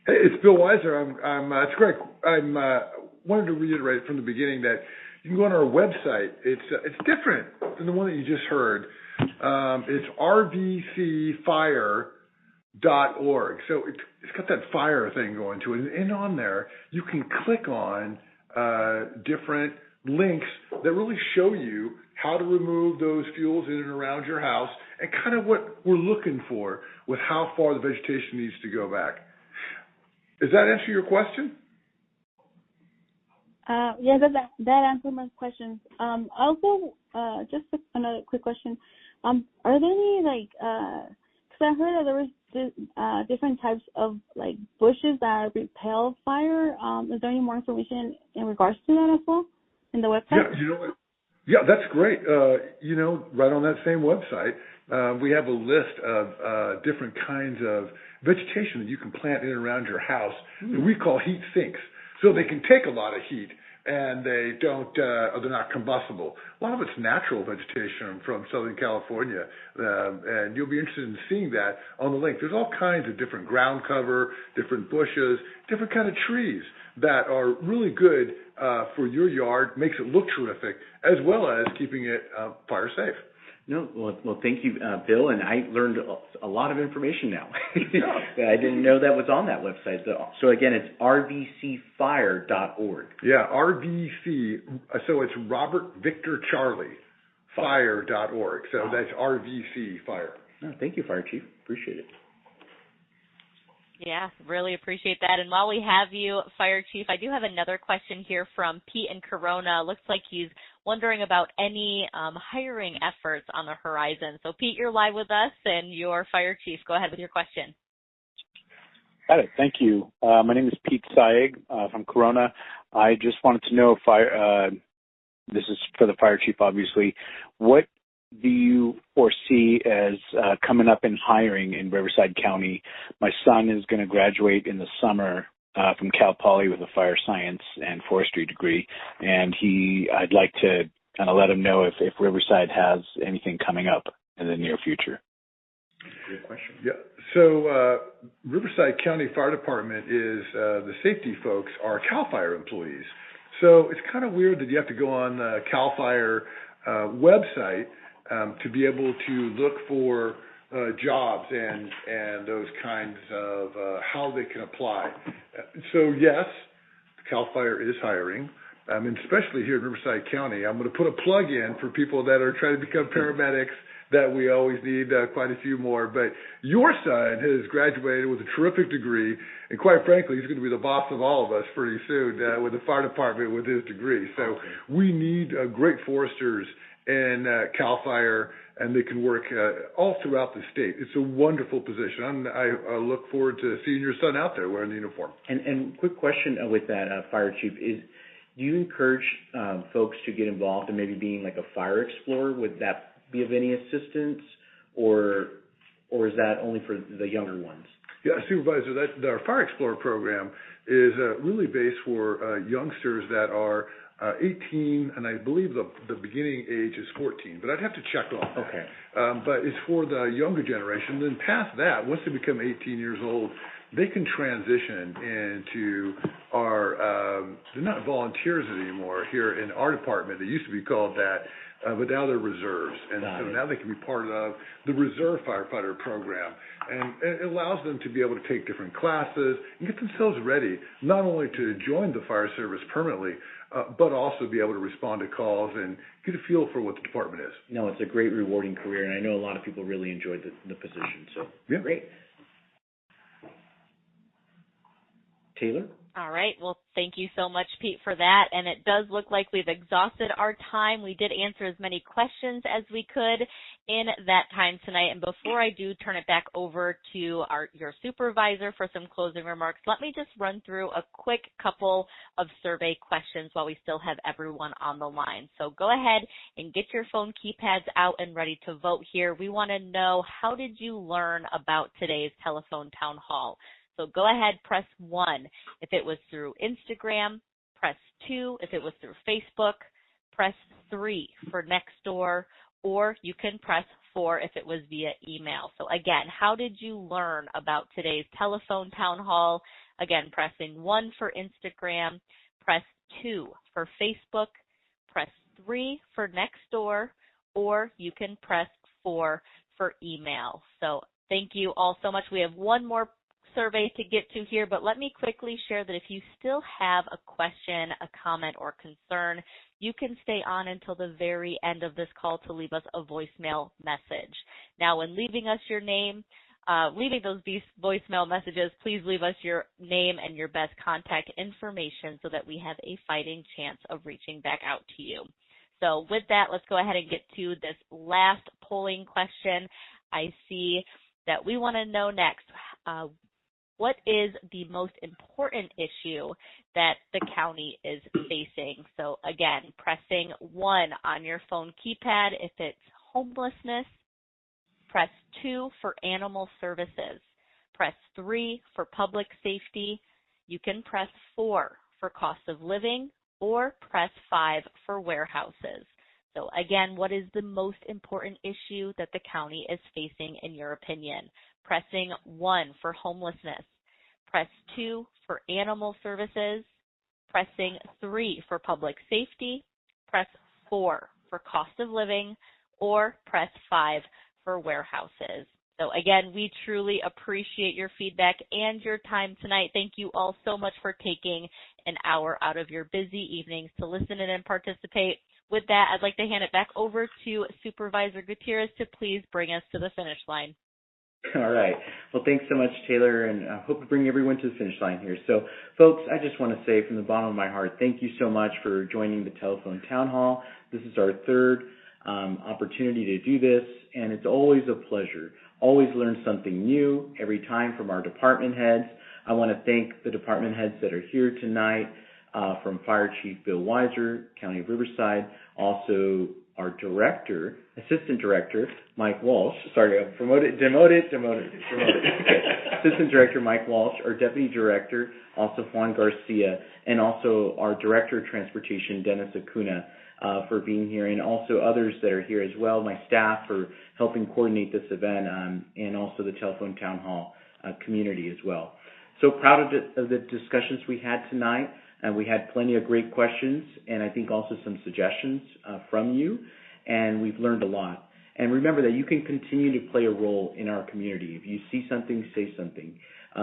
it's Bill Weiser. It's Greg. Wanted to reiterate from the beginning that you can go on our website. It's different than the one that you just heard. It's rvcfire.org. So it's got that fire thing going to it. And on there, you can click on different links that really show you how to remove those fuels in and around your house and kind of what we're looking for with how far the vegetation needs to go back. Does that answer your question? Yeah, that answered my questions. Also, just another quick question. Are there any, because I heard that there was different types of, bushes that repel fire. Is there any more information in regards to that as well in the website? Yeah, you know what? Yeah, that's great. Right on that same website, we have a list of different kinds of vegetation that you can plant in and around your house that we call heat sinks. So they can take a lot of heat and they're not combustible. A lot of it's natural vegetation from Southern California, and you'll be interested in seeing that on the link. There's all kinds of different ground cover, different bushes, different kind of trees that are really good for your yard, makes it look terrific, as well as keeping it fire safe. No, well, thank you, Bill, and I learned a lot of information now. I didn't know that was on that website. So again, it's rvcfire.org. Yeah, RVC, so it's Robert Victor Charlie, fire.org. So that's RVC Fire. Oh, thank you, Fire Chief. Appreciate it. Yeah, really appreciate that. And while we have you, Fire Chief, I do have another question here from Pete in Corona. Looks like he's wondering about any hiring efforts on the horizon. So, Pete, you're live with us, and you're Fire Chief. Go ahead with your question. Got it. Thank you. My name is Pete Saig from Corona. I just wanted to know if this is for the Fire Chief, obviously. What do you foresee as coming up in hiring in Riverside County? My son is going to graduate in the summer from Cal Poly with a fire science and forestry degree, and I'd like to kind of let him know if Riverside has anything coming up in the near future. Good question. Yeah. So Riverside County Fire Department is the safety folks are CAL FIRE employees. So it's kind of weird that you have to go on the CAL FIRE website to be able to look for jobs and those kinds of how they can apply. So yes, CAL FIRE is hiring, and especially here in Riverside County. I'm going to put a plug in for people that are trying to become paramedics, that we always need quite a few more. But your son has graduated with a terrific degree, and quite frankly, he's going to be the boss of all of us pretty soon with the fire department with his degree. So we need great foresters in CAL FIRE, and they can work all throughout the state. It's a wonderful position. I look forward to seeing your son out there wearing the uniform. And quick question with that, Fire Chief, is do you encourage folks to get involved in maybe being like a fire explorer? Would that be of any assistance, or is that only for the younger ones? Yeah, Supervisor, our Fire Explorer program is really based for youngsters that are 18, and I believe the beginning age is 14, but I'd have to check on that. Okay. But it's for the younger generation. Then past that, once they become 18 years old, they can transition into our, they're not volunteers anymore here in our department. They used to be called that, but now they're reserves. And so now they can be part of the reserve firefighter program. And it allows them to be able to take different classes and get themselves ready, not only to join the fire service permanently, but also be able to respond to calls and get a feel for what the department is. No, it's a great, rewarding career, and I know a lot of people really enjoyed the position. So, yeah. Great. Taylor? All right. Well, thank you so much, Pete, for that. And it does look like we've exhausted our time. We did answer as many questions as we could in that time tonight. And before I do turn it back over to your supervisor for some closing remarks, let me just run through a quick couple of survey questions while we still have everyone on the line. So go ahead and get your phone keypads out and ready to vote here. We want to know, how did you learn about today's telephone town hall? So go ahead, press 1 if it was through Instagram, press 2 if it was through Facebook, press 3 for Nextdoor, or you can press 4 if it was via email. So again, how did you learn about today's telephone town hall? Again, pressing 1 for Instagram, press 2 for Facebook, press 3 for Nextdoor, or you can press 4 for email. So thank you all so much. We have one more survey to get to here, but let me quickly share that if you still have a question, a comment, or concern, you can stay on until the very end of this call to leave us a voicemail message. Now, when leaving us your name, leaving those voicemail messages, please leave us your name and your best contact information so that we have a fighting chance of reaching back out to you. So with that, let's go ahead and get to this last polling question. I see that we want to know next, what is the most important issue that the county is facing? So again, pressing 1 on your phone keypad if it's homelessness, press 2 for animal services, press 3 for public safety, you can press 4 for cost of living, or press 5 for warehouses. So again, what is the most important issue that the county is facing in your opinion? Pressing 1 for homelessness, press 2 for animal services, pressing 3 for public safety, press 4 for cost of living, or press 5 for warehouses. So again, we truly appreciate your feedback and your time tonight. Thank you all so much for taking an hour out of your busy evenings to listen in and participate. With that, I'd like to hand it back over to Supervisor Gutierrez to please bring us to the finish line. All right. Well, thanks so much, Taylor, and I hope to bring everyone to the finish line here. So, folks, I just want to say from the bottom of my heart, thank you so much for joining the Telephone Town Hall. This is our third opportunity to do this, and it's always a pleasure. Always learn something new every time from our department heads. I want to thank the department heads that are here tonight, from Fire Chief Bill Weiser, County of Riverside, also our director, Assistant Director, Mike Walsh. Sorry, demoted. Okay. Assistant Director Mike Walsh, our Deputy Director, also Juan Garcia, and also our Director of Transportation, Dennis Acuna, for being here, and also others that are here as well, my staff for helping coordinate this event, and also the Telephone Town Hall community as well. So proud of the discussions we had tonight. And we had plenty of great questions, and I think also some suggestions from you, and we've learned a lot. And remember that you can continue to play a role in our community. If you see something, say something.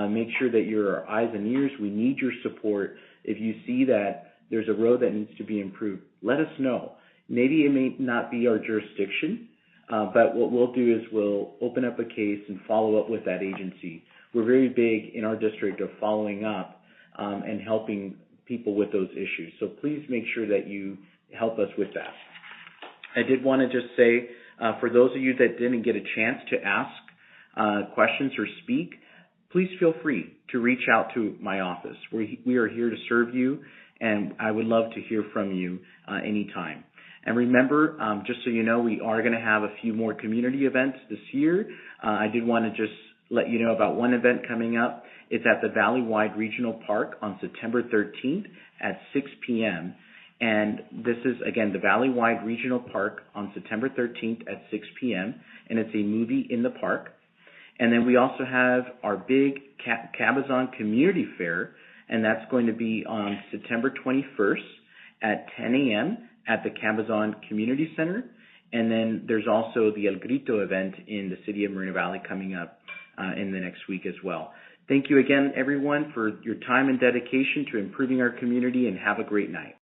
Make sure that you're our eyes and ears. We need your support. If you see that there's a road that needs to be improved, let us know. Maybe it may not be our jurisdiction, but what we'll do is we'll open up a case and follow up with that agency. We're very big in our district of following up and helping people with those issues. So please make sure that you help us with that. I did want to just say, for those of you that didn't get a chance to ask questions or speak, please feel free to reach out to my office. We are here to serve you, and I would love to hear from you anytime. And remember, just so you know, we are going to have a few more community events this year. I did want to just let you know about one event coming up. It's at the Valley-Wide Regional Park on September 13th at 6 p.m. And this is, again, the Valley-Wide Regional Park on September 13th at 6 p.m. And it's a movie in the park. And then we also have our big Cabazon Community Fair, and that's going to be on September 21st at 10 a.m. at the Cabazon Community Center. And then there's also the El Grito event in the city of Moreno Valley coming up in the next week as well. Thank you again, everyone, for your time and dedication to improving our community, and have a great night.